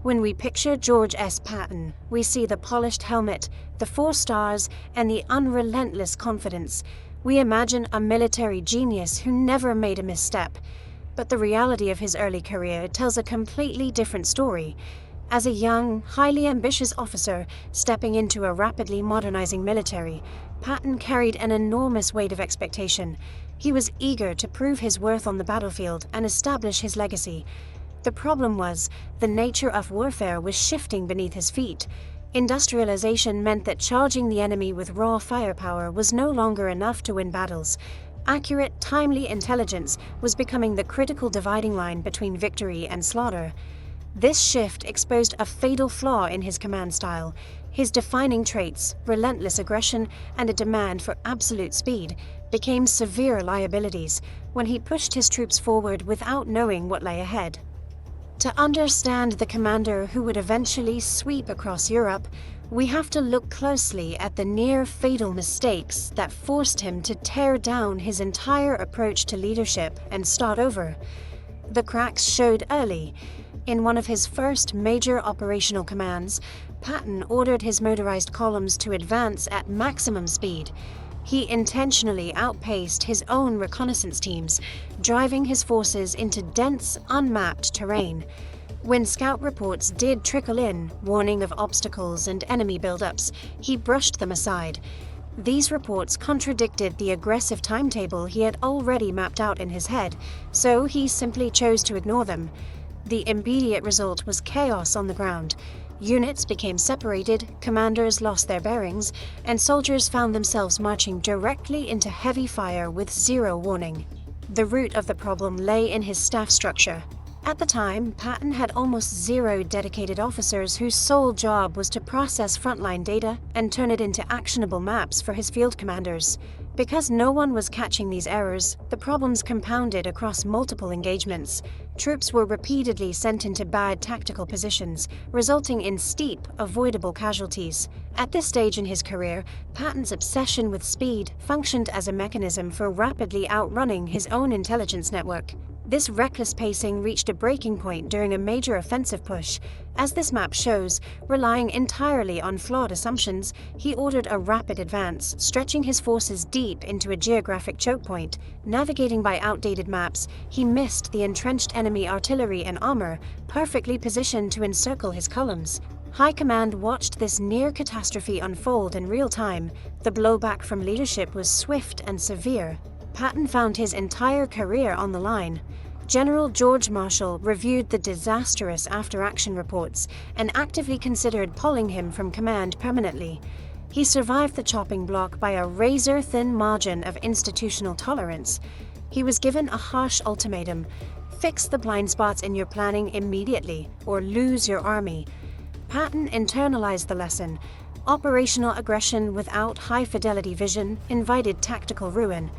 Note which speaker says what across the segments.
Speaker 1: When we picture George S. Patton, we see the polished helmet, the 4 stars, and the unrelentless confidence. We imagine a military genius who never made a misstep. But the reality of his early career tells a completely different story. As a young, highly ambitious officer stepping into a rapidly modernizing military, Patton carried an enormous weight of expectation. He was eager to prove his worth on the battlefield and establish his legacy. The problem was, the nature of warfare was shifting beneath his feet. Industrialization meant that charging the enemy with raw firepower was no longer enough to win battles. Accurate, timely intelligence was becoming the critical dividing line between victory and slaughter. This shift exposed a fatal flaw in his command style. His defining traits, relentless aggression and a demand for absolute speed, became severe liabilities when he pushed his troops forward without knowing what lay ahead. To understand the commander who would eventually sweep across Europe, we have to look closely at the near-fatal mistakes that forced him to tear down his entire approach to leadership and start over. The cracks showed early. In one of his first major operational commands, Patton ordered his motorized columns to advance at maximum speed. He intentionally outpaced his own reconnaissance teams, driving his forces into dense, unmapped terrain. When scout reports did trickle in, warning of obstacles and enemy buildups, he brushed them aside. These reports contradicted the aggressive timetable he had already mapped out in his head, so he simply chose to ignore them. The immediate result was chaos on the ground. Units became separated, commanders lost their bearings, and soldiers found themselves marching directly into heavy fire with zero warning. The root of the problem lay in his staff structure. At the time, Patton had almost zero dedicated officers whose sole job was to process frontline data and turn it into actionable maps for his field commanders. Because no one was catching these errors, the problems compounded across multiple engagements. Troops were repeatedly sent into bad tactical positions, resulting in steep, avoidable casualties. At this stage in his career, Patton's obsession with speed functioned as a mechanism for rapidly outrunning his own intelligence network. This reckless pacing reached a breaking point during a major offensive push. As this map shows, relying entirely on flawed assumptions, he ordered a rapid advance, stretching his forces deep into a geographic choke point. Navigating by outdated maps, he missed the entrenched enemy artillery and armor, perfectly positioned to encircle his columns. High Command watched this near catastrophe unfold in real time. The blowback from leadership was swift and severe. Patton found his entire career on the line. General George Marshall reviewed the disastrous after-action reports and actively considered pulling him from command permanently. He survived the chopping block by a razor-thin margin of institutional tolerance. He was given a harsh ultimatum: fix the blind spots in your planning immediately, or lose your army. Patton internalized the lesson. Operational aggression without high-fidelity vision invited tactical ruin.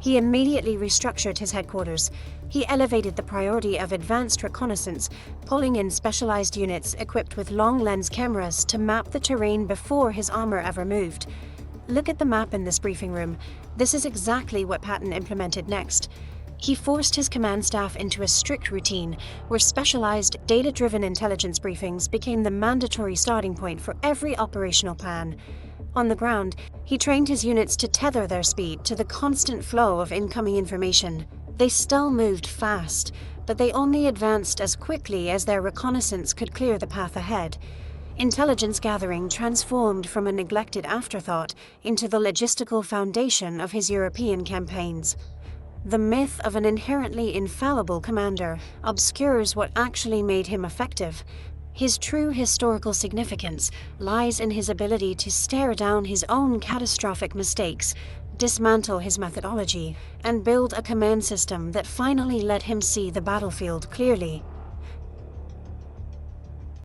Speaker 1: He immediately restructured his headquarters. He elevated the priority of advanced reconnaissance, pulling in specialized units equipped with long-lens cameras to map the terrain before his armor ever moved. Look at the map in this briefing room. This is exactly what Patton implemented next. He forced his command staff into a strict routine where specialized, data-driven intelligence briefings became the mandatory starting point for every operational plan. On the ground, he trained his units to tether their speed to the constant flow of incoming information. They still moved fast, but they only advanced as quickly as their reconnaissance could clear the path ahead. Intelligence gathering transformed from a neglected afterthought into the logistical foundation of his European campaigns. The myth of an inherently infallible commander obscures what actually made him effective. His true historical significance lies in his ability to stare down his own catastrophic mistakes, dismantle his methodology, and build a command system that finally let him see the battlefield clearly.